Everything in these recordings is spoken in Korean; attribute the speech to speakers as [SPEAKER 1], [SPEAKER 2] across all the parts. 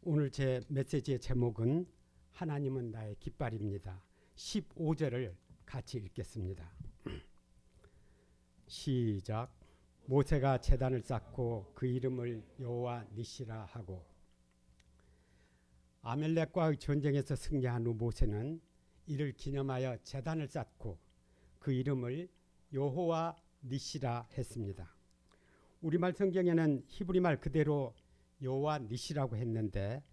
[SPEAKER 1] 오늘 제 메시지의 제목은 하나님은 나의 깃발입니다. 15절을 같이 읽겠습니다. 시작. 모세가 제단을 쌓고 그 이름을 여호와 니시라 하고. 아멜렉과의 전쟁에서 승리한 후 모세는 이를 기념하여 제단을 쌓고 그 이름을 여호와 니시라 했습니다. 우리말 성경에는 히브리말 그대로 여호와 니시라고 했는데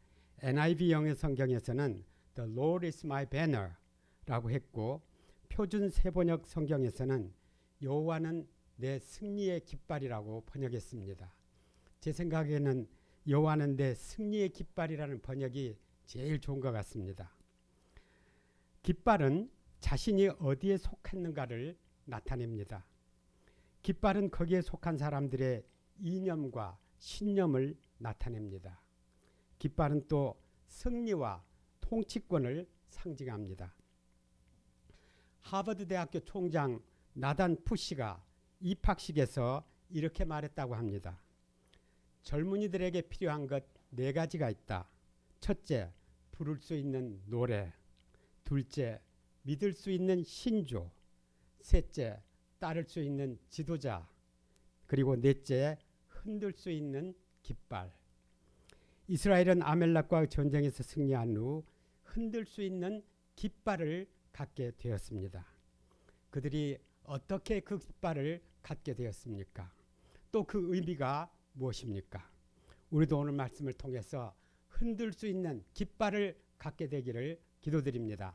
[SPEAKER 1] NIV 영의 성경에서는 The Lord is my banner 라고 했고 표준 세번역 성경에서는 여호와는 내 승리의 깃발이라고 번역했습니다. 제 생각에는 여호와는 내 승리의 깃발이라는 번역이 제일 좋은 것 같습니다. 깃발은 자신이 어디에 속했는가를 나타냅니다. 깃발은 거기에 속한 사람들의 이념과 신념을 나타냅니다. 깃발은 또 승리와 통치권을 상징합니다. 하버드 대학교 총장 나단 푸시가 입학식에서 이렇게 말했다고 합니다. 젊은이들에게 필요한 것 4가지가 있다. 첫째, 부를 수 있는 노래. 둘째, 믿을 수 있는 신조. 셋째, 따를 수 있는 지도자. 그리고 넷째, 흔들 수 있는 깃발. 이스라엘은 아멜렉과 전쟁에서 승리한 후 흔들 수 있는 깃발을 갖게 되었습니다. 그들이 어떻게 그 깃발을 갖게 되었습니까? 또 그 의미가 무엇입니까? 우리도 오늘 말씀을 통해서 흔들 수 있는 깃발을 갖게 되기를 기도드립니다.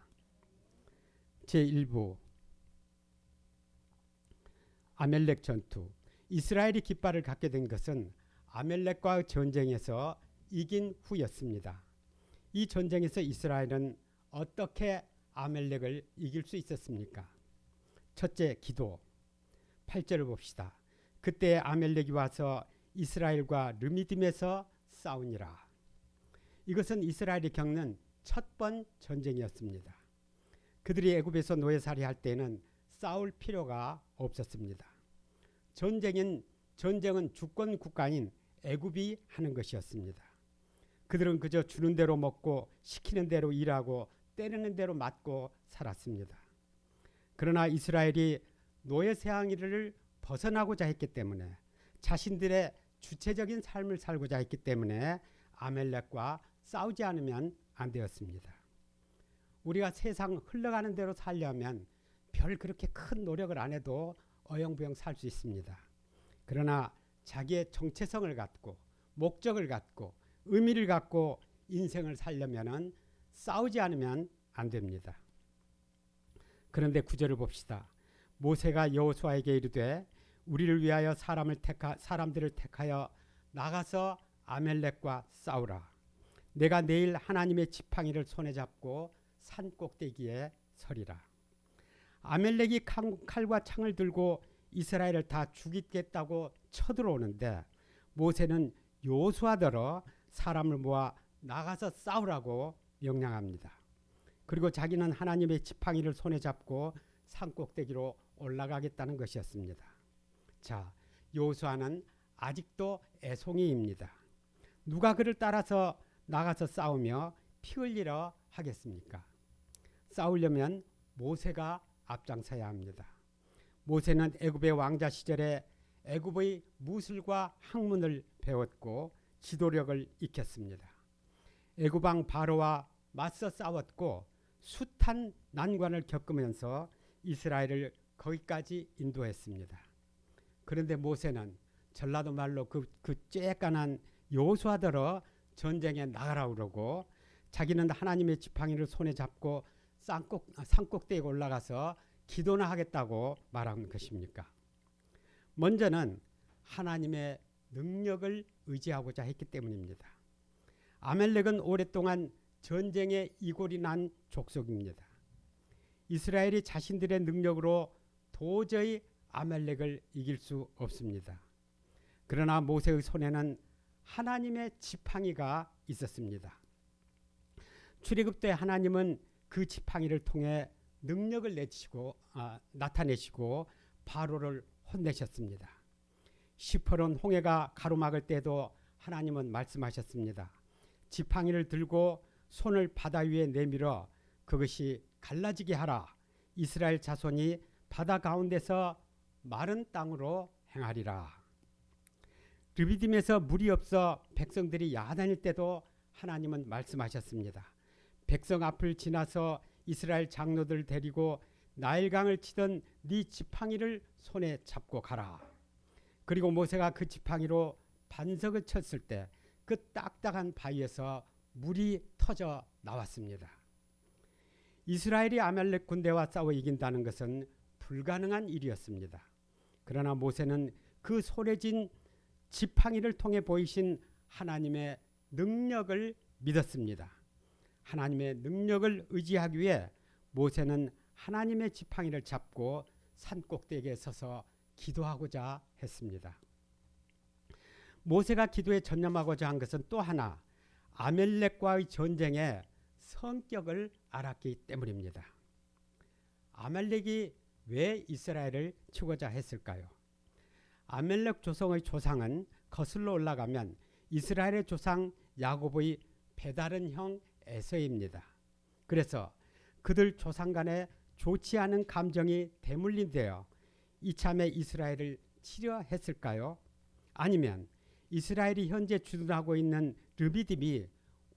[SPEAKER 1] 제1부 아멜렉 전투. 이스라엘이 깃발을 갖게 된 것은 아멜렉과 전쟁에서 이긴 후였습니다. 이 전쟁에서 이스라엘은 어떻게 아멜렉을 이길 수 있었습니까? 첫째, 기도. 8절을 봅시다. 그때 아멜렉이 와서 이스라엘과 르미딤에서 싸우니라. 이것은 이스라엘이 겪는 첫 번 전쟁이었습니다. 그들이 애굽에서 노예살이할 때는 싸울 필요가 없었습니다. 전쟁은 주권 국가인 애굽이 하는 것이었습니다. 그들은 그저 주는 대로 먹고 시키는 대로 일하고 때리는 대로 맞고 살았습니다. 그러나 이스라엘이 노예 세상을 벗어나고자 했기 때문에 자신들의 주체적인 삶을 살고자 했기 때문에 아멜렉과 싸우지 않으면 안 되었습니다. 우리가 세상 흘러가는 대로 살려면 별 그렇게 큰 노력을 안 해도 어영부영 살 수 있습니다. 그러나 자기의 정체성을 갖고 목적을 갖고 의미를 갖고 인생을 살려면 싸우지 않으면 안 됩니다. 그런데 9절을 봅시다. 모세가 여호수아에게 이르되 우리를 위하여 사람들을 택하여 나가서 아멜렉과 싸우라. 내가 내일 하나님의 지팡이를 손에 잡고 산 꼭대기에 서리라. 아멜렉이 칼과 창을 들고 이스라엘을 다 죽이겠다고 쳐들어오는데 모세는 여호수아더러 사람을 모아 나가서 싸우라고 명령합니다. 그리고 자기는 하나님의 지팡이를 손에 잡고 산 꼭대기로 올라가겠다는 것이었습니다. 자, 여호수아는 아직도 애송이입니다. 누가 그를 따라서 나가서 싸우며 피 흘리려 하겠습니까? 싸우려면 모세가 앞장서야 합니다. 모세는 애굽의 왕자 시절에 애굽의 무술과 학문을 배웠고 지도력을 익혔습니다. 애굽 왕 바로와 맞서 싸웠고 숱한 난관을 겪으면서 이스라엘을 거기까지 인도했습니다. 그런데 모세는 전라도 말로 그 쬐깐한 여호수아더러 전쟁에 나가라 그러고 자기는 하나님의 지팡이를 손에 잡고 산꼭대기에 올라가서 기도나 하겠다고 말하는 것입니까? 먼저는 하나님의 능력을 의지하고자 했기 때문입니다. 아멜렉은 오랫동안 전쟁의 이골이 난 족속입니다. 이스라엘이 자신들의 능력으로 도저히 아멜렉을 이길 수 없습니다. 그러나 모세의 손에는 하나님의 지팡이가 있었습니다. 출애굽 때 하나님은 그 지팡이를 통해 능력을 나타내시고 바로를 혼내셨습니다. 시퍼런 홍해가 가로막을 때도 하나님은 말씀하셨습니다. 지팡이를 들고 손을 바다 위에 내밀어 그것이 갈라지게 하라. 이스라엘 자손이 바다 가운데서 마른 땅으로 행하리라. 르비딤에서 물이 없어 백성들이 야단일 때도 하나님은 말씀하셨습니다. 백성 앞을 지나서 이스라엘 장로들 데리고 나일강을 치던 네 지팡이를 손에 잡고 가라. 그리고 모세가 그 지팡이로 반석을 쳤을 때 그 딱딱한 바위에서 물이 터져 나왔습니다. 이스라엘이 아말렉 군대와 싸워 이긴다는 것은 불가능한 일이었습니다. 그러나 모세는 그 소래진 지팡이를 통해 보이신 하나님의 능력을 믿었습니다. 하나님의 능력을 의지하기 위해 모세는 하나님의 지팡이를 잡고 산꼭대기에 서서 기도하고자 했습니다. 모세가 기도에 전념하고자 한 것은 또 하나, 아멜렉과의 전쟁의 성격을 알았기 때문입니다. 아말렉이 왜 이스라엘을 치고자 했을까요? 아멜렉 조성의 조상은 거슬러 올라가면 이스라엘의 조상 야곱의 배다른 형 에서입니다. 그래서 그들 조상 간에 좋지 않은 감정이 대물림되어 이참에 이스라엘을 치려 했을까요? 아니면 이스라엘이 현재 주둔하고 있는 르비딤이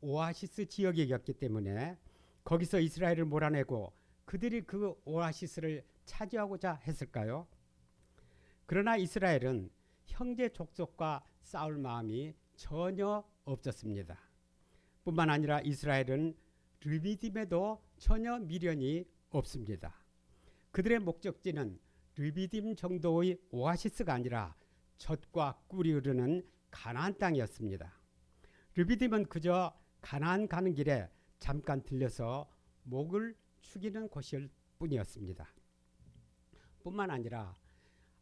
[SPEAKER 1] 오아시스 지역이었기 때문에 거기서 이스라엘을 몰아내고 그들이 그 오아시스를 차지하고자 했을까요? 그러나 이스라엘은 형제 족속과 싸울 마음이 전혀 없었습니다. 뿐만 아니라 이스라엘은 르비딤에도 전혀 미련이 없습니다. 그들의 목적지는 르비딤 정도의 오아시스가 아니라 젖과 꿀이 흐르는 가나안 땅이었습니다. 르비딤은 그저 가나안 가는 길에 잠깐 들려서 목을 축이는 곳일 뿐이었습니다. 뿐만 아니라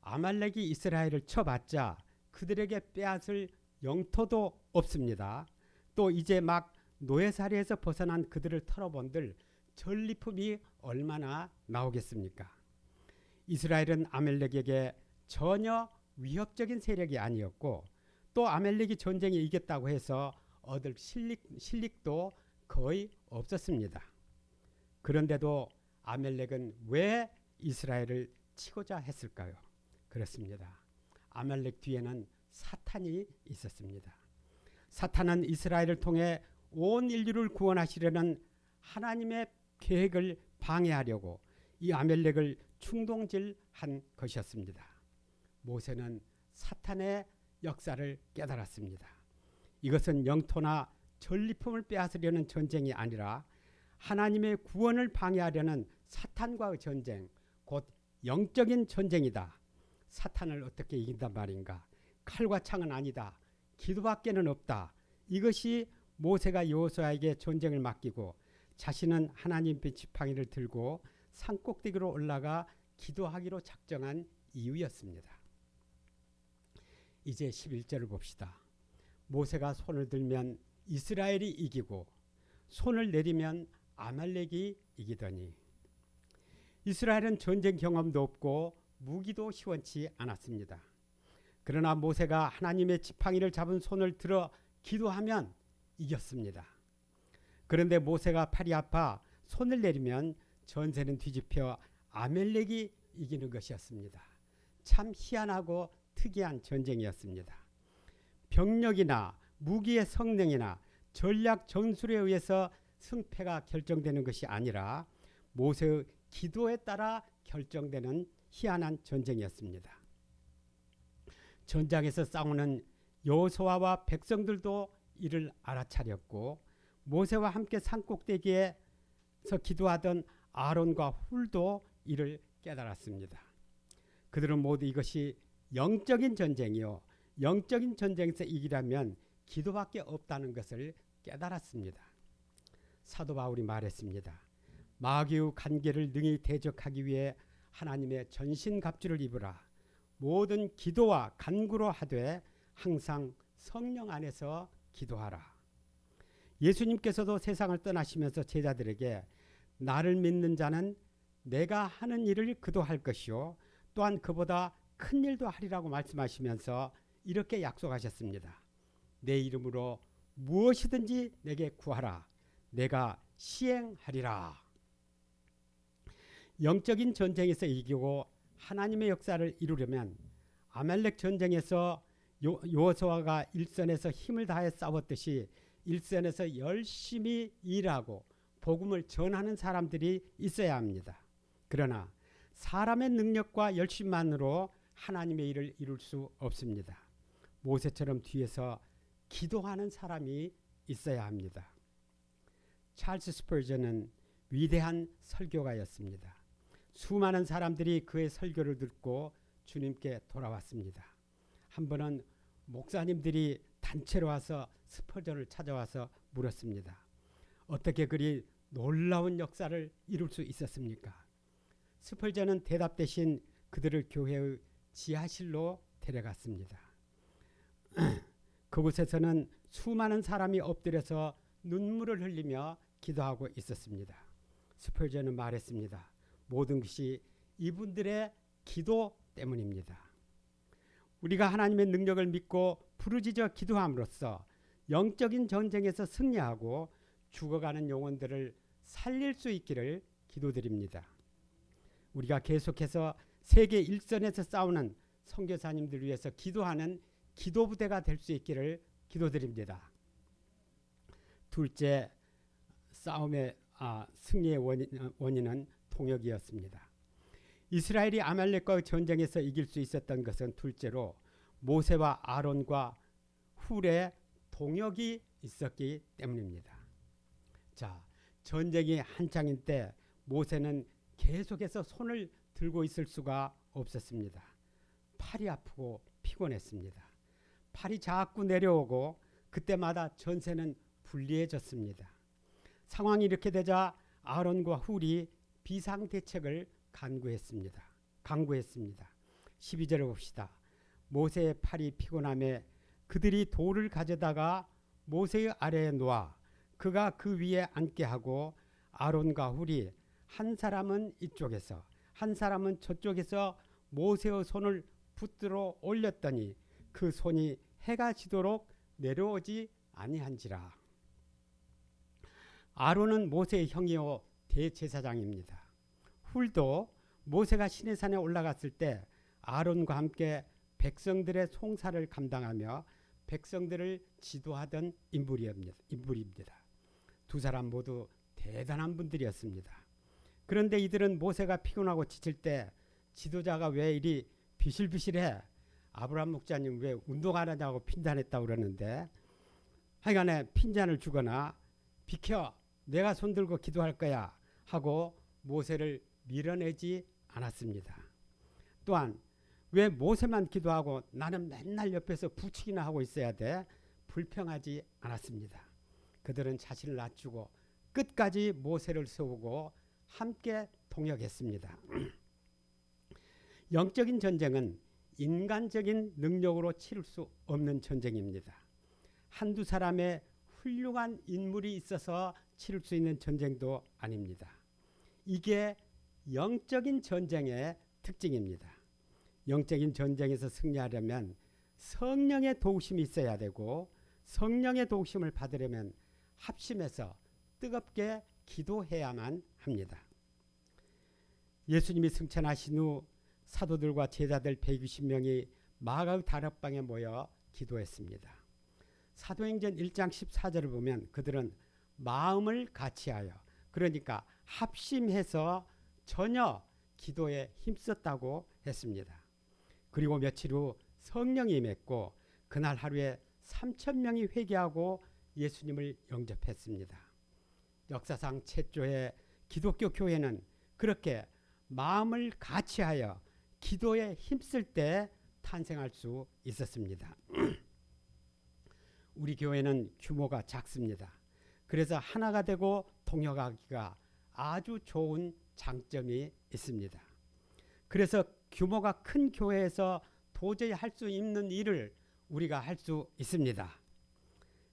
[SPEAKER 1] 아말렉이 이스라엘을 쳐봤자 그들에게 빼앗을 영토도 없습니다. 또 이제 막 노예살이에서 벗어난 그들을 털어본들 전리품이 얼마나 나오겠습니까? 이스라엘은 아멜렉에게 전혀 위협적인 세력이 아니었고 또 아멜렉이 전쟁에 이겼다고 해서 얻을 실력도 거의 없었습니다. 그런데도 아멜렉은 왜 이스라엘을 치고자 했을까요? 그렇습니다. 아말렉 뒤에는 사탄이 있었습니다. 사탄은 이스라엘을 통해 온 인류를 구원하시려는 하나님의 계획을 방해하려고 이 아멜렉을 충동질한 것이었습니다. 모세는 사탄의 역사를 깨달았습니다. 이것은 영토나 전리품을 빼앗으려는 전쟁이 아니라 하나님의 구원을 방해하려는 사탄과의 전쟁, 곧 영적인 전쟁이다. 사탄을 어떻게 이긴단 말인가? 칼과 창은 아니다. 기도밖에는 없다. 이것이 모세가 여호수아에게 전쟁을 맡기고 자신은 하나님의 지팡이를 들고 산꼭대기로 올라가 기도하기로 작정한 이유였습니다. 이제 11절을 봅시다. 모세가 손을 들면 이스라엘이 이기고 손을 내리면 아말렉이 이기더니. 이스라엘은 전쟁 경험도 없고 무기도 시원치 않았습니다. 그러나 모세가 하나님의 지팡이를 잡은 손을 들어 기도하면 이겼습니다. 그런데 모세가 팔이 아파 손을 내리면 전세는 뒤집혀 아멜렉이 이기는 것이었습니다. 참 희한하고 특이한 전쟁이었습니다. 병력이나 무기의 성능이나 전략 전술에 의해서 승패가 결정되는 것이 아니라 모세의 기도에 따라 결정되는 희한한 전쟁이었습니다. 전장에서 싸우는 여호수아와 백성들도 이를 알아차렸고 모세와 함께 산꼭대기에서 기도하던 아론과 훌도 이를 깨달았습니다. 그들은 모두 이것이 영적인 전쟁이요 영적인 전쟁에서 이기려면 기도밖에 없다는 것을 깨달았습니다. 사도 바울이 말했습니다. 마귀의 간계를 능히 대적하기 위해 하나님의 전신갑주를 입으라. 모든 기도와 간구로 하되 항상 성령 안에서 기도하라. 예수님께서도 세상을 떠나시면서 제자들에게 나를 믿는 자는 내가 하는 일을 그도 할 것이요 또한 그보다 큰 일도 하리라고 말씀하시면서 이렇게 약속하셨습니다. 내 이름으로 무엇이든지 내게 구하라. 내가 시행하리라. 영적인 전쟁에서 이기고 하나님의 역사를 이루려면 아말렉 전쟁에서 여호수아가 일선에서 힘을 다해 싸웠듯이 일선에서 열심히 일하고 복음을 전하는 사람들이 있어야 합니다. 그러나 사람의 능력과 열심만으로 하나님의 일을 이룰 수 없습니다. 모세처럼 뒤에서 기도하는 사람이 있어야 합니다. 찰스 스퍼전은 위대한 설교가였습니다. 수많은 사람들이 그의 설교를 듣고 주님께 돌아왔습니다. 한 번은 목사님들이 단체로 와서 스퍼전을 찾아와서 물었습니다. 어떻게 그리 놀라운 역사를 이룰 수 있었습니까? 스펄전은 대답 대신 그들을 교회의 지하실로 데려갔습니다. 그곳에서는 수많은 사람이 엎드려서 눈물을 흘리며 기도하고 있었습니다. 스펄전은 말했습니다. 모든 것이 이분들의 기도 때문입니다. 우리가 하나님의 능력을 믿고 부르짖어 기도함으로써 영적인 전쟁에서 승리하고 죽어가는 영혼들을 살릴 수 있기를 기도드립니다. 우리가 계속해서 세계 일선에서 싸우는 선교사님들 위해서 기도하는 기도부대가 될 수 있기를 기도드립니다. 둘째, 싸움의 승리의 원인은 동역이었습니다. 이스라엘이 아말렉과의 전쟁에서 이길 수 있었던 것은 둘째로 모세와 아론과 훌의 동역이 있었기 때문입니다. 자, 전쟁이 한창인 때 모세는 계속해서 손을 들고 있을 수가 없었습니다. 팔이 아프고 피곤했습니다. 팔이 자꾸 내려오고 그때마다 전세는 불리해졌습니다. 상황이 이렇게 되자 아론과 훌이 비상대책을 강구했습니다. 12절을 봅시다. 모세의 팔이 피곤함에 그들이 돌을 가져다가 모세의 아래에 놓아 그가 그 위에 앉게 하고 아론과 훌이 한 사람은 이쪽에서 한 사람은 저쪽에서 모세의 손을 붙들어 올렸더니 그 손이 해가 지도록 내려오지 아니한지라. 아론은 모세의 형이요 대제사장입니다. 훌도 모세가 시내산에 올라갔을 때 아론과 함께 백성들의 송사를 감당하며 백성들을 지도하던 인물입니다. 두 사람 모두 대단한 분들이었습니다. 그런데 이들은 모세가 피곤하고 지칠 때 지도자가 왜 이리 비실비실해? 아브라함 목자님 왜 운동 안 하냐고 핀잔했다고 그러는데 하여간에 핀잔을 주거나 비켜 내가 손들고 기도할 거야 하고 모세를 밀어내지 않았습니다. 또한 왜 모세만 기도하고 나는 맨날 옆에서 부추기나 하고 있어야 돼? 불평하지 않았습니다. 그들은 자신을 낮추고 끝까지 모세를 세우고 함께 동역했습니다. 영적인 전쟁은 인간적인 능력으로 치를 수 없는 전쟁입니다. 한두 사람의 훌륭한 인물이 있어서 치를 수 있는 전쟁도 아닙니다. 이게 영적인 전쟁의 특징입니다. 영적인 전쟁에서 승리하려면 성령의 도우심이 있어야 되고 성령의 도우심을 받으려면 합심해서 뜨겁게 기도해야만 합니다. 예수님이 승천하신 후 사도들과 제자들 120명이 마가의 다락방에 모여 기도했습니다. 사도행전 1장 14절을 보면 그들은 마음을 같이하여 그러니까 합심해서 전혀 기도에 힘썼다고 했습니다. 그리고 며칠 후 성령이 임했고 그날 하루에 3,000명이 회개하고 예수님을 영접했습니다. 역사상 최초의 기독교 교회는 그렇게 마음을 같이하여 기도에 힘쓸 때 탄생할 수 있었습니다. 우리 교회는 규모가 작습니다. 그래서 하나가 되고 동역하기가 아주 좋은 장점이 있습니다. 그래서 규모가 큰 교회에서 도저히 할 수 있는 일을 우리가 할 수 있습니다.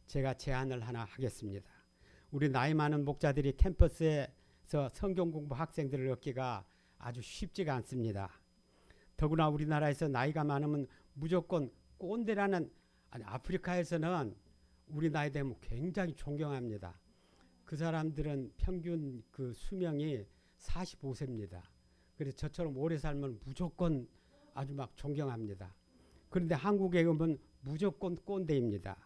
[SPEAKER 1] 제가 제안을 하나 하겠습니다. 우리 나이 많은 목자들이 캠퍼스에서 성경 공부 학생들을 얻기가 아주 쉽지가 않습니다. 더구나 우리나라에서 나이가 많으면 무조건 꼰대라는 아프리카에서는 우리 나이 되면 굉장히 존경합니다. 그 사람들은 평균 그 수명이 45세입니다. 그래서 저처럼 오래 살면 무조건 아주 막 존경합니다. 그런데 한국에 오면 무조건 꼰대입니다.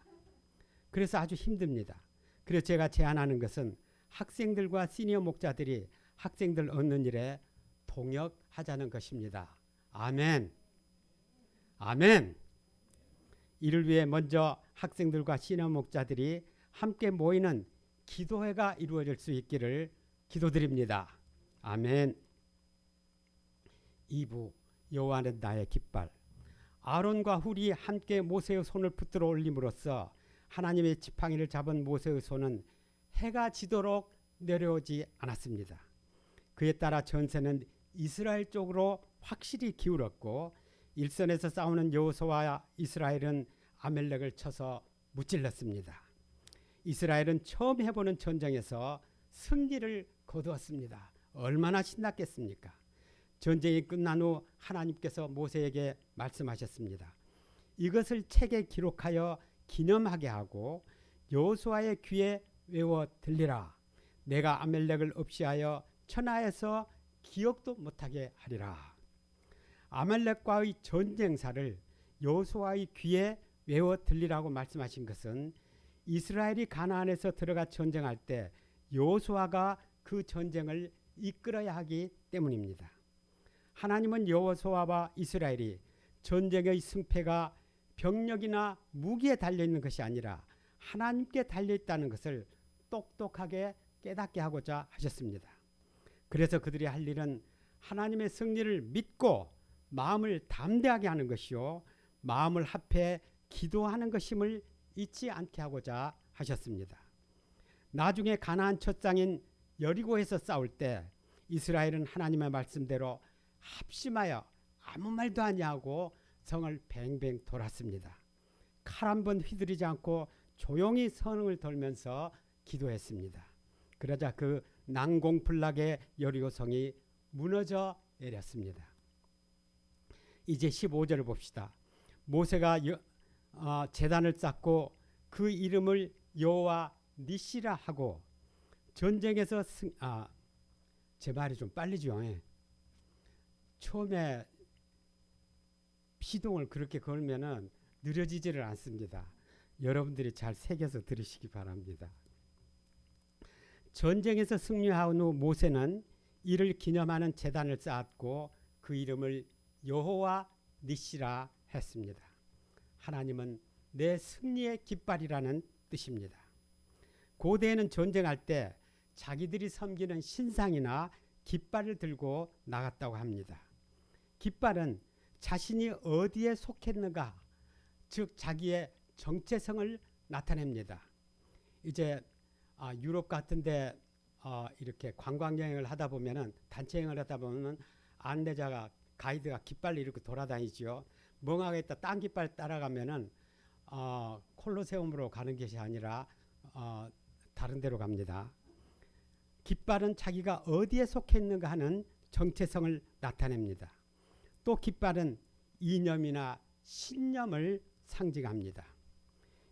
[SPEAKER 1] 그래서 아주 힘듭니다. 그래서 제가 제안하는 것은 학생들과 시니어 목자들이 학생들 얻는 일에 동역하자는 것입니다. 아멘. 아멘. 이를 위해 먼저 학생들과 시니어 목자들이 함께 모이는 기도회가 이루어질 수 있기를 기도드립니다. 아멘. 2부 여호와는 나의 깃발. 아론과 훌이 함께 모세의 손을 붙들어 올림으로써 하나님의 지팡이를 잡은 모세의 손은 해가 지도록 내려오지 않았습니다. 그에 따라 전세는 이스라엘 쪽으로 확실히 기울었고 일선에서 싸우는 여호수아와 이스라엘은 아멜렉을 쳐서 무찔렀습니다. 이스라엘은 처음 해보는 전쟁에서 승리를 거두었습니다. 얼마나 신났겠습니까? 전쟁이 끝난 후 하나님께서 모세에게 말씀하셨습니다. 이것을 책에 기록하여 기념하게 하고 여호수아의 귀에 외워 들리라. 내가 아멜렉을 없이하여 천하에서 기억도 못하게 하리라. 아멜렉과의 전쟁사를 여호수아의 귀에 외워 들리라고 말씀하신 것은 이스라엘이 가나안에서 들어가 전쟁할 때 여호수아가 그 전쟁을 이끌어야 하기 때문입니다. 하나님은 여호수아와 이스라엘이 전쟁의 승패가 병력이나 무기에 달려있는 것이 아니라 하나님께 달려있다는 것을 똑똑하게 깨닫게 하고자 하셨습니다. 그래서 그들이 할 일은 하나님의 승리를 믿고 마음을 담대하게 하는 것이요 마음을 합해 기도하는 것임을 잊지 않게 하고자 하셨습니다. 나중에 가나안 첫장인 여리고에서 싸울 때 이스라엘은 하나님의 말씀대로 합심하여 아무 말도 아니하고 성을 뱅뱅 돌았습니다. 칼 한 번 휘두르지 않고 조용히 성을 돌면서 기도했습니다. 그러자 그 난공불락의 여리고 성이 무너져 내렸습니다. 이제 15절을 봅시다. 모세가 제단을 쌓고 그 이름을 여호와 니시라 하고 전쟁에서 제 말이 좀 빨리죠. 처음에 시동을 그렇게 걸면은 느려지지를 않습니다. 여러분들이 잘 새겨서 들으시기 바랍니다. 전쟁에서 승리한 후 모세는 이를 기념하는 제단을 쌓았고 그 이름을 여호와 니시라 했습니다. 하나님은 내 승리의 깃발이라는 뜻입니다. 고대에는 전쟁할 때 자기들이 섬기는 신상이나 깃발을 들고 나갔다고 합니다. 깃발은 자신이 어디에 속했는가, 즉 자기의 정체성을 나타냅니다. 이제 유럽 같은데 이렇게 관광여행을 하다 보면은 단체 여행을 하다 보면은 안내자가 가이드가 깃발을 이렇게 돌아다니죠. 멍하게 있다 딴 깃발 따라가면은 콜로세움으로 가는 것이 아니라 다른 데로 갑니다. 깃발은 자기가 어디에 속해 있는가 하는 정체성을 나타냅니다. 또 깃발은 이념이나 신념을 상징합니다.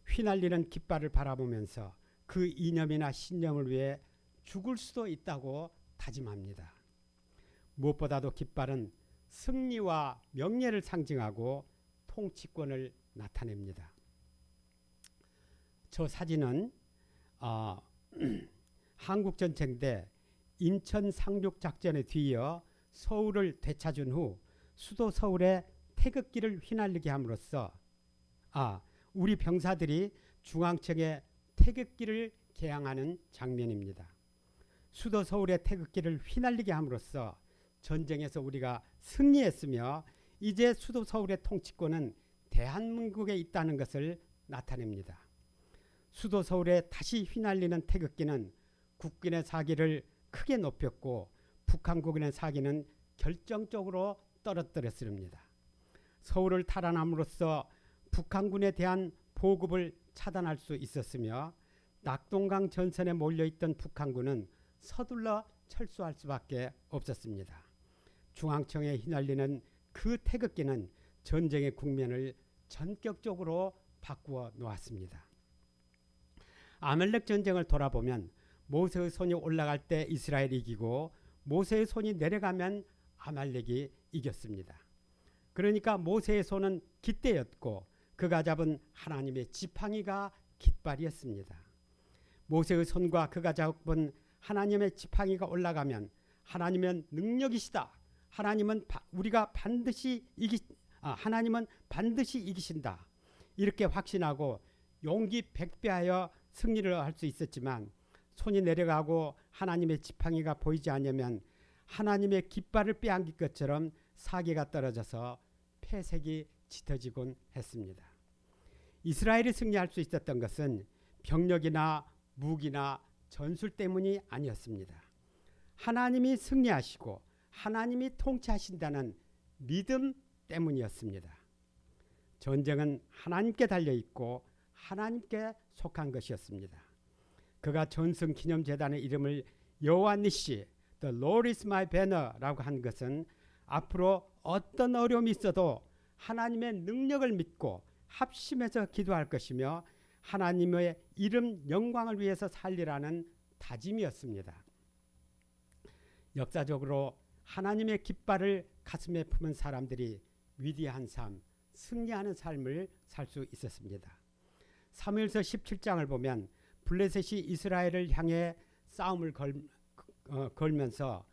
[SPEAKER 1] 휘날리는 깃발을 바라보면서 그 이념이나 신념을 위해 죽을 수도 있다고 다짐합니다. 무엇보다도 깃발은 승리와 명예를 상징하고 통치권을 나타냅니다. 저 사진은 한국전쟁 때 인천 상륙작전에 뒤이어 서울을 되찾은 후 수도 서울에 태극기를 휘날리게 함으로써 우리 병사들이 중앙청에 태극기를 개양하는 장면입니다. 수도 서울의 태극기를 휘날리게 함으로써 전쟁에서 우리가 승리했으며 이제 수도 서울의 통치권은 대한민국에 있다는 것을 나타냅니다. 수도 서울에 다시 휘날리는 태극기는 국군의 사기를 크게 높였고 북한국군의 사기는 결정적으로 떨어뜨렸습니다. 서울을 탈환함으로써 북한군에 대한 보급을 차단할 수 있었으며 낙동강 전선에 몰려있던 북한군은 서둘러 철수할 수밖에 없었습니다. 중앙청에 휘날리는 그 태극기는 전쟁의 국면을 전격적으로 바꾸어 놓았습니다. 아말렉 전쟁을 돌아보면 모세의 손이 올라갈 때 이스라엘이 이기고 모세의 손이 내려가면 아말렉이 이겼습니다. 그러니까 모세의 손은 깃대였고 그가 잡은 하나님의 지팡이가 깃발이었습니다. 모세의 손과 그가 잡은 하나님의 지팡이가 올라가면 하나님은 능력이시다. 하나님은 하나님은 반드시 이기신다. 이렇게 확신하고 용기 백배하여 승리를 할 수 있었지만 손이 내려가고 하나님의 지팡이가 보이지 않으면 하나님의 깃발을 빼앗긴 것처럼 사기가 떨어져서 패색이 짙어지곤 했습니다. 이스라엘이 승리할 수 있었던 것은 병력이나 무기나 전술 때문이 아니었습니다. 하나님이 승리하시고 하나님이 통치하신다는 믿음 때문이었습니다. 전쟁은 하나님께 달려있고 하나님께 속한 것이었습니다. 그가 전승기념재단의 이름을 여호와 니시, The Lord is my banner라고 한 것은 앞으로 어떤 어려움이 있어도 하나님의 능력을 믿고 합심해서 기도할 것이며 하나님의 이름 영광을 위해서 살리라는 다짐이었습니다. 역사적으로 하나님의 깃발을 가슴에 품은 사람들이 위대한 삶, 승리하는 삶을 살 수 있었습니다. 사무엘서 17장을 보면 블레셋이 이스라엘을 향해 싸움을 걸면서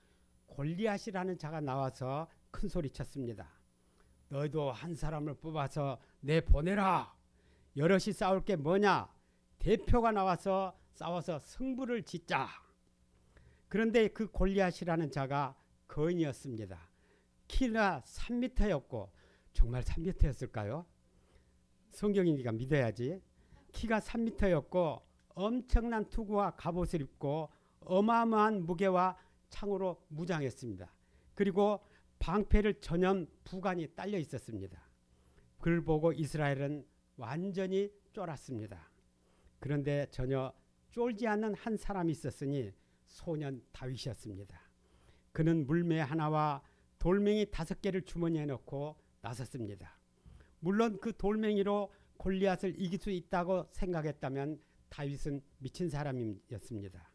[SPEAKER 1] 골리앗이라는 자가 나와서 큰 소리 쳤습니다. 너희도 한 사람을 뽑아서 내보내라. 여럿이 싸울 게 뭐냐? 대표가 나와서 싸워서 승부를 짓자. 그런데 그 골리앗이라는 자가 거인이었습니다. 키가 3m였고 정말 3m였을까요? 성경이니까 믿어야지. 키가 3m였고 엄청난 투구와 갑옷을 입고 어마어마한 무게와 창으로 무장했습니다. 그리고 방패를 전염 부관이 딸려 있었습니다. 그를 보고 이스라엘은 완전히 쫄았습니다. 그런데 전혀 쫄지 않는 한 사람이 있었으니 소년 다윗이었습니다. 그는 물매 하나와 돌멩이 5개를 주머니에 넣고 나섰습니다. 물론 그 돌멩이로 골리앗을 이길 수 있다고 생각했다면 다윗은 미친 사람이었습니다.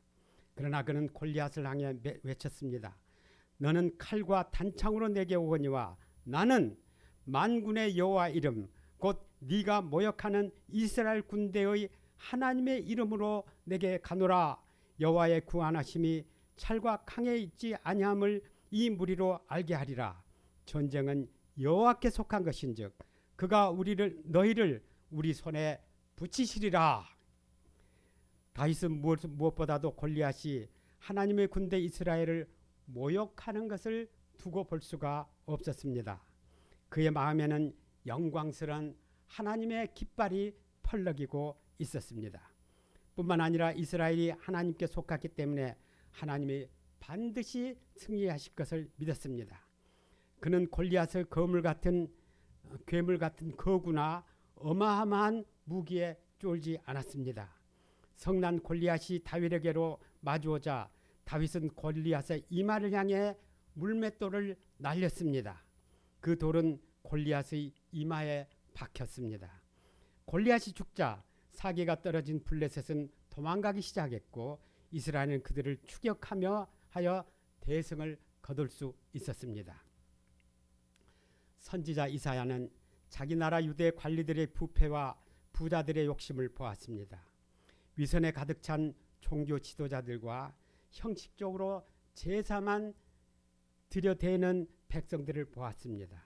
[SPEAKER 1] 그러나 그는 골리앗을 향해 외쳤습니다. 너는 칼과 단창으로 내게 오거니와 나는 만군의 여호와 이름 곧 네가 모욕하는 이스라엘 군대의 하나님의 이름으로 내게 가노라. 여호와의 구원하심이 찰과 강에 있지 아니함을 이 무리로 알게 하리라. 전쟁은 여호와께 속한 것인즉 그가 너희를 우리 손에 붙이시리라. 다윗은 무엇보다도 골리앗이 하나님의 군대 이스라엘을 모욕하는 것을 두고 볼 수가 없었습니다. 그의 마음에는 영광스러운 하나님의 깃발이 펄럭이고 있었습니다. 뿐만 아니라 이스라엘이 하나님께 속했기 때문에 하나님이 반드시 승리하실 것을 믿었습니다. 그는 골리앗의 괴물 같은 거구나 어마어마한 무기에 쫄지 않았습니다. 성난 골리앗이 다윗에게로 마주오자 다윗은 골리앗의 이마를 향해 물맷돌을 날렸습니다. 그 돌은 골리앗의 이마에 박혔습니다. 골리앗이 죽자 사기가 떨어진 블레셋은 도망가기 시작했고 이스라엘은 그들을 추격하며 하여 대승을 거둘 수 있었습니다. 선지자 이사야는 자기 나라 유대 관리들의 부패와 부자들의 욕심을 보았습니다. 위선에 가득 찬 종교 지도자들과 형식적으로 제사만 들여대는 백성들을 보았습니다.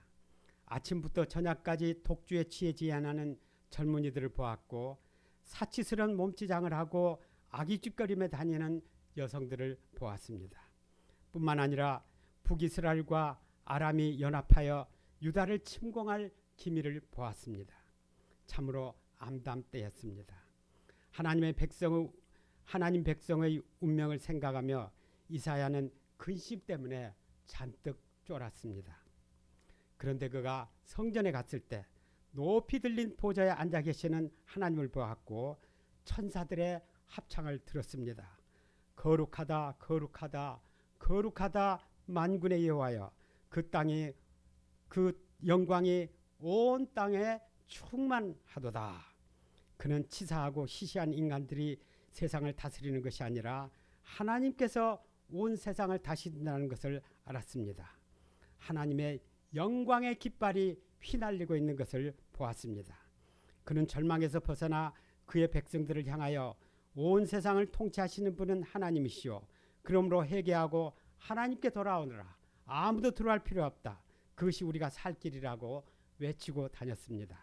[SPEAKER 1] 아침부터 저녁까지 독주에 취하지 않는 젊은이들을 보았고 사치스러운 몸치장을 하고 아기짓거리며 다니는 여성들을 보았습니다. 뿐만 아니라 북이스라엘과 아람이 연합하여 유다를 침공할 기미를 보았습니다. 참으로 암담 때였습니다. 하나님 백성의 운명을 생각하며 이사야는 근심 때문에 잔뜩 쫄았습니다. 그런데 그가 성전에 갔을 때 높이 들린 보좌에 앉아 계시는 하나님을 보았고 천사들의 합창을 들었습니다. 거룩하다 거룩하다 거룩하다 만군의 여호와여. 그 영광이 온 땅에 충만하도다. 그는 치사하고 시시한 인간들이 세상을 다스리는 것이 아니라 하나님께서 온 세상을 다스린다는 것을 알았습니다. 하나님의 영광의 깃발이 휘날리고 있는 것을 보았습니다. 그는 절망에서 벗어나 그의 백성들을 향하여 온 세상을 통치하시는 분은 하나님이시오. 그러므로 회개하고 하나님께 돌아오너라. 아무도 두려워할 필요 없다. 그것이 우리가 살 길이라고 외치고 다녔습니다.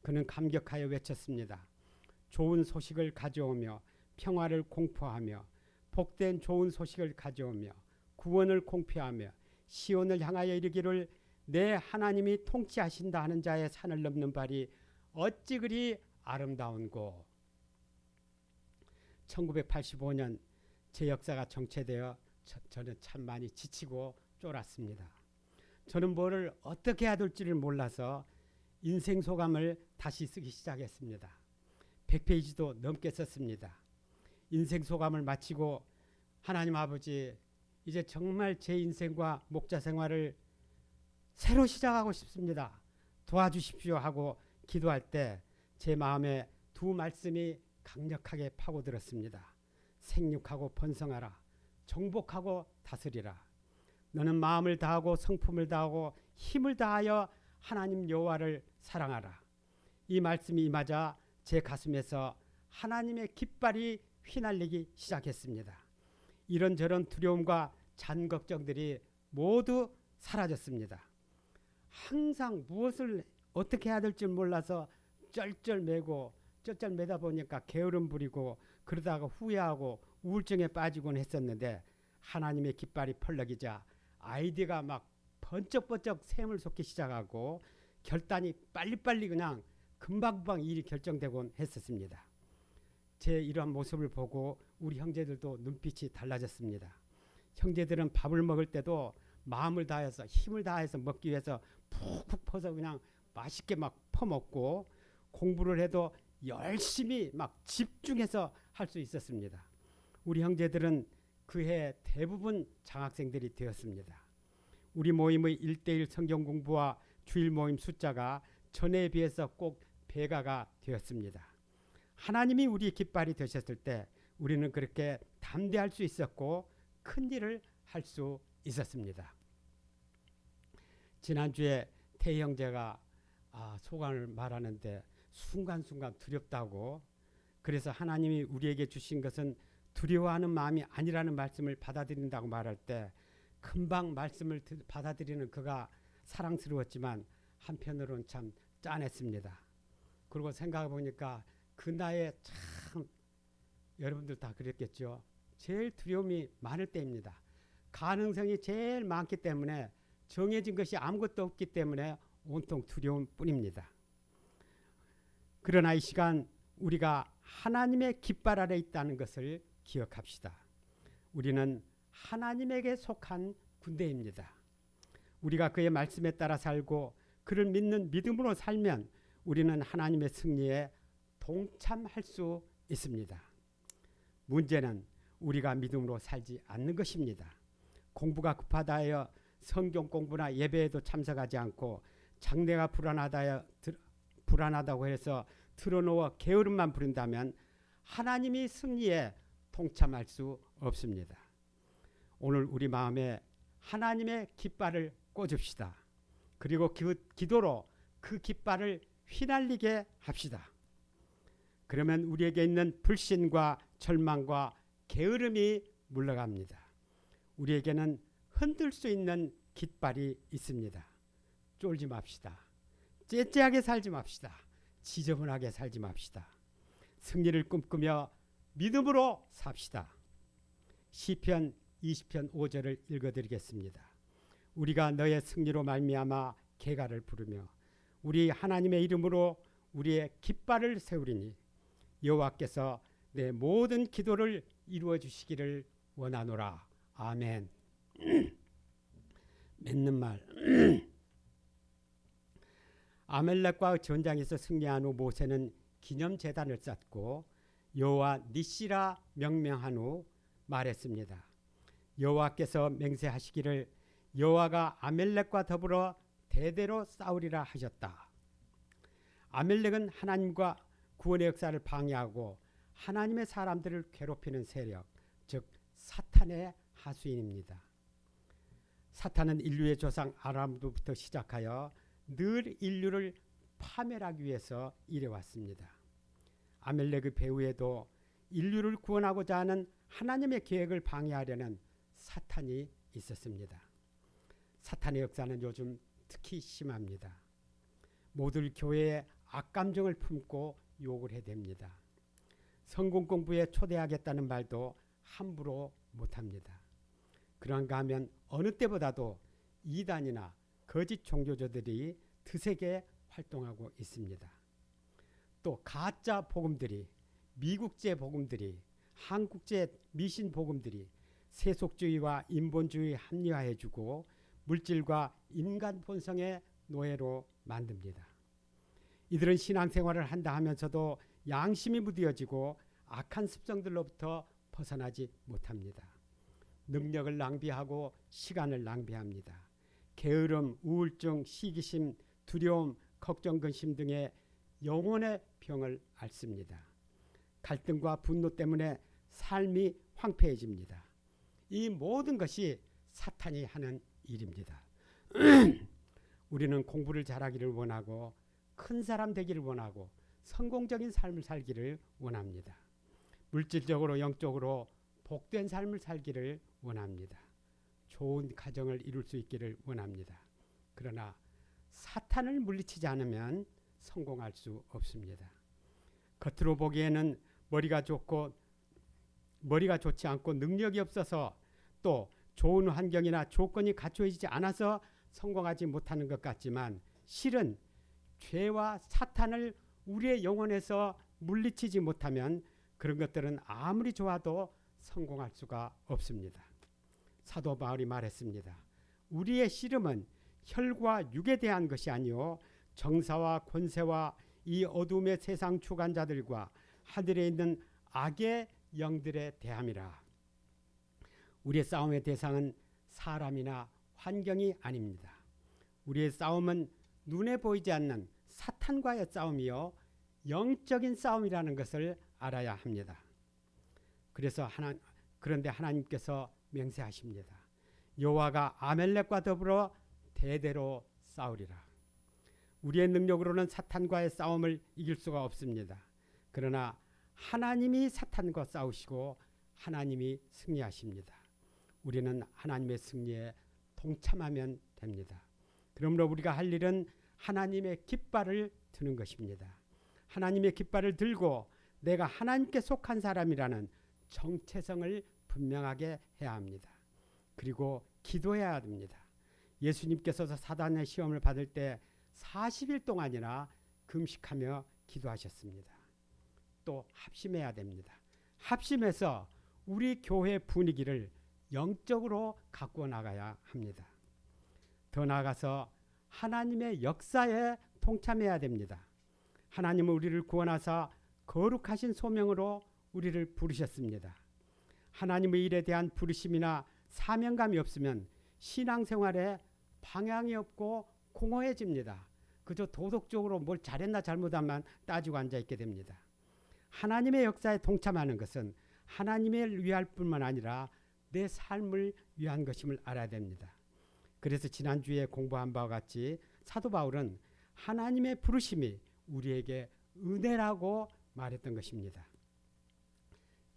[SPEAKER 1] 그는 감격하여 외쳤습니다. 좋은 소식을 가져오며 평화를 공포하며 복된 좋은 소식을 가져오며 구원을 공표하며 시온을 향하여 이르기를 내 하나님이 통치하신다 하는 자의 산을 넘는 발이 어찌 그리 아름다운고. 1985년 제 역사가 정체되어 저는 참 많이 지치고 쫄았습니다. 저는 뭐를 어떻게 해야 될지를 몰라서 인생 소감을 다시 쓰기 시작했습니다. 100페이지도 넘게 썼습니다. 인생 소감을 마치고 하나님 아버지, 이제 정말 제 인생과 목자 생활을 새로 시작하고 싶습니다. 도와주십시오 하고 기도할 때 제 마음에 두 말씀이 강력하게 파고들었습니다. 생육하고 번성하라. 정복하고 다스리라. 너는 마음을 다하고 성품을 다하고 힘을 다하여 하나님 여호와를 사랑하라. 이 말씀이 임하자 제 가슴에서 하나님의 깃발이 휘날리기 시작했습니다. 이런저런 두려움과 잔 걱정들이 모두 사라졌습니다. 항상 무엇을 어떻게 해야 될지 몰라서 쩔쩔매다 보니까 게으름 부리고 그러다가 후회하고 우울증에 빠지곤 했었는데 하나님의 깃발이 펄럭이자 아이디어가 막 번쩍번쩍 샘을 솟기 시작하고 결단이 빨리빨리 그냥 금방금방 일이 결정되곤 했었습니다. 제 이러한 모습을 보고 우리 형제들도 눈빛이 달라졌습니다. 형제들은 밥을 먹을 때도 마음을 다해서 힘을 다해서 먹기 위해서 푹푹 퍼서 그냥 맛있게 막 퍼먹고 공부를 해도 열심히 막 집중해서 할 수 있었습니다. 우리 형제들은 그해 대부분 장학생들이 되었습니다. 우리 모임의 1:1 성경 공부와 주일 모임 숫자가 전에 비해서 꼭 배가가 되었습니다. 하나님이 우리 깃발이 되셨을 때 우리는 그렇게 담대할 수 있었고 큰 일을 할 수 있었습니다. 지난주에 태 형제가 소감을 말하는데 순간순간 두렵다고, 그래서 하나님이 우리에게 주신 것은 두려워하는 마음이 아니라는 말씀을 받아들인다고 말할 때 금방 말씀을 받아들이는 그가 사랑스러웠지만 한편으로는 참 짠했습니다. 그리고 생각해 보니까 그 나이에 참 여러분들 다 그랬겠죠. 제일 두려움이 많을 때입니다. 가능성이 제일 많기 때문에, 정해진 것이 아무것도 없기 때문에 온통 두려움뿐입니다. 그러나 이 시간 우리가 하나님의 깃발 아래 있다는 것을 기억합시다. 우리는 하나님에게 속한 군대입니다. 우리가 그의 말씀에 따라 살고 그를 믿는 믿음으로 살면 우리는 하나님의 승리에 동참할 수 있습니다. 문제는 우리가 믿음으로 살지 않는 것입니다. 공부가 급하다 하여 성경 공부나 예배에도 참석하지 않고 장래가 불안하다고 해서 틀어놓아 게으름만 부린다면 하나님이 승리에 동참할 수 없습니다. 오늘 우리 마음에 하나님의 깃발을 꽂읍시다. 그리고 기도로 그 깃발을 휘날리게 합시다. 그러면 우리에게 있는 불신과 절망과 게으름이 물러갑니다. 우리에게는 흔들 수 있는 깃발이 있습니다. 쫄지 맙시다. 째째하게 살지 맙시다. 지저분하게 살지 맙시다. 승리를 꿈꾸며 믿음으로 삽시다. 시편 20편 5절을 읽어드리겠습니다. 우리가 너의 승리로 말미암아 개가를 부르며 우리 하나님의 이름으로 우리의 깃발을 세우리니 여호와께서 내 모든 기도를 이루어 주시기를 원하노라. 아멘. 맺는 말. 아멜렉과 전장에서 승리한 후 모세는 기념제단을 쌓고 여호와 니시라 명명한 후 말했습니다. 여호와께서 맹세하시기를 여호와가 아멜렉과 더불어 대대로 싸우리라 하셨다. 아멜렉은 하나님과 구원의 역사를 방해하고 하나님의 사람들을 괴롭히는 세력, 즉 사탄의 하수인입니다. 사탄은 인류의 조상 아담부터 시작하여 늘 인류를 파멸하기 위해서 일해왔습니다. 아멜렉의 배후에도 인류를 구원하고자 하는 하나님의 계획을 방해하려는 사탄이 있었습니다. 사탄의 역사는 요즘 특히 심합니다. 모두 교회에 악감정을 품고 욕을 해댑니다. 성공 공부에 초대하겠다는 말도 함부로 못합니다. 그런가 하면 어느 때보다도 이단이나 거짓 종교자들이 드세게 활동하고 있습니다. 또 가짜 복음들이, 미국제 복음들이, 한국제 미신 복음들이 세속주의와 인본주의 합리화해주고 물질과 인간 본성의 노예로 만듭니다. 이들은 신앙생활을 한다 하면서도 양심이 무뎌지고 악한 습성들로부터 벗어나지 못합니다. 능력을 낭비하고 시간을 낭비합니다. 게으름, 우울증, 시기심, 두려움, 걱정, 근심 등의 영혼의 병을 앓습니다. 갈등과 분노 때문에 삶이 황폐해집니다. 이 모든 것이 사탄이 하는 일입니다. 우리는 공부를 잘하기를 원하고 큰 사람 되기를 원하고 성공적인 삶을 살기를 원합니다. 물질적으로 영적으로 복된 삶을 살기를 원합니다. 좋은 가정을 이룰 수 있기를 원합니다. 그러나 사탄을 물리치지 않으면 성공할 수 없습니다. 겉으로 보기에는 머리가 좋지 않고 능력이 없어서 또 좋은 환경이나 조건이 갖춰지지 않아서 성공하지 못하는 것 같지만 실은 죄와 사탄을 우리의 영혼에서 물리치지 못하면 그런 것들은 아무리 좋아도 성공할 수가 없습니다. 사도 바울이 말했습니다. 우리의 씨름은 혈과 육에 대한 것이 아니요 정사와 권세와 이 어둠의 세상 주관자들과 하늘에 있는 악의 영들에 대함이라. 우리의 싸움의 대상은 사람이나 환경이 아닙니다. 우리의 싸움은 눈에 보이지 않는 사탄과의 싸움이요 영적인 싸움이라는 것을 알아야 합니다. 그런데 하나님께서 맹세하십니다. 여호와가 아멜렉과 더불어 대대로 싸우리라. 우리의 능력으로는 사탄과의 싸움을 이길 수가 없습니다. 그러나 하나님이 사탄과 싸우시고 하나님이 승리하십니다. 우리는 하나님의 승리에 동참하면 됩니다. 그러므로 우리가 할 일은 하나님의 깃발을 드는 것입니다. 하나님의 깃발을 들고 내가 하나님께 속한 사람이라는 정체성을 분명하게 해야 합니다. 그리고 기도해야 됩니다. 예수님께서도 사단의 시험을 받을 때 40일 동안이나 금식하며 기도하셨습니다. 또 합심해야 됩니다. 합심해서 우리 교회 분위기를 영적으로 가꾸어 나가야 합니다. 더 나아가서 하나님의 역사에 동참해야 됩니다. 하나님은 우리를 구원하사 거룩하신 소명으로 우리를 부르셨습니다. 하나님의 일에 대한 부르심이나 사명감이 없으면 신앙생활에 방향이 없고 공허해집니다. 그저 도덕적으로 뭘 잘했나 잘못한만 따지고 앉아있게 됩니다. 하나님의 역사에 동참하는 것은 하나님을 위할 뿐만 아니라 내 삶을 위한 것임을 알아야 됩니다. 그래서 지난주에 공부한 바와 같이 사도 바울은 하나님의 부르심이 우리에게 은혜라고 말했던 것입니다.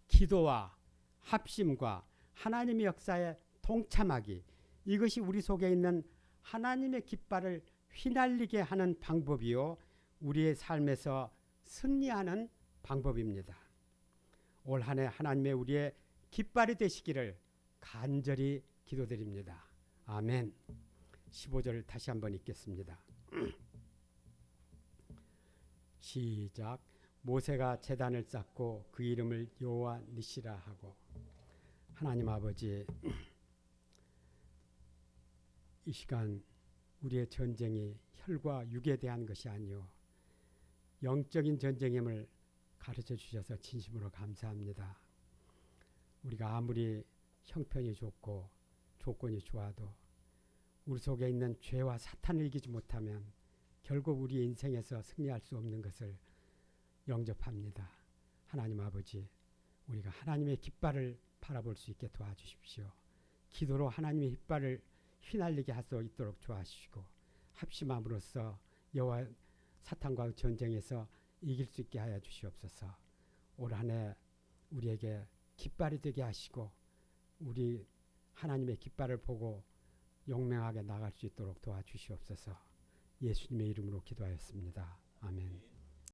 [SPEAKER 1] 기도와 합심과 하나님의 역사에 동참하기, 이것이 우리 속에 있는 하나님의 깃발을 휘날리게 하는 방법이요 우리의 삶에서 승리하는 방법입니다. 올 한 해 하나님의 우리의 깃발이 되시기를 간절히 기도드립니다. 아멘. 15절을 다시 한번 읽겠습니다. 시작. 모세가 제단을 쌓고 그 이름을 여호와 니시라 하고. 하나님 아버지, 이 시간 우리의 전쟁이 혈과 육에 대한 것이 아니요 영적인 전쟁임을 가르쳐 주셔서 진심으로 감사합니다. 우리가 아무리 형편이 좋고 조건이 좋아도 우리 속에 있는 죄와 사탄을 이기지 못하면 결국 우리 인생에서 승리할 수 없는 것을 영접합니다. 하나님 아버지, 우리가 하나님의 깃발을 바라볼 수 있게 도와주십시오. 기도로 하나님의 깃발을 휘날리게 할 수 있도록 도와주시고, 합심함으로써 여호와 사탄과의 전쟁에서 이길 수 있게 하여 주시옵소서. 올 한 해 우리에게 깃발이 되게 하시고, 우리 하나님의 깃발을 보고 용맹하게 나갈 수 있도록 도와주시옵소서. 예수님의 이름으로 기도하였습니다. 아멘.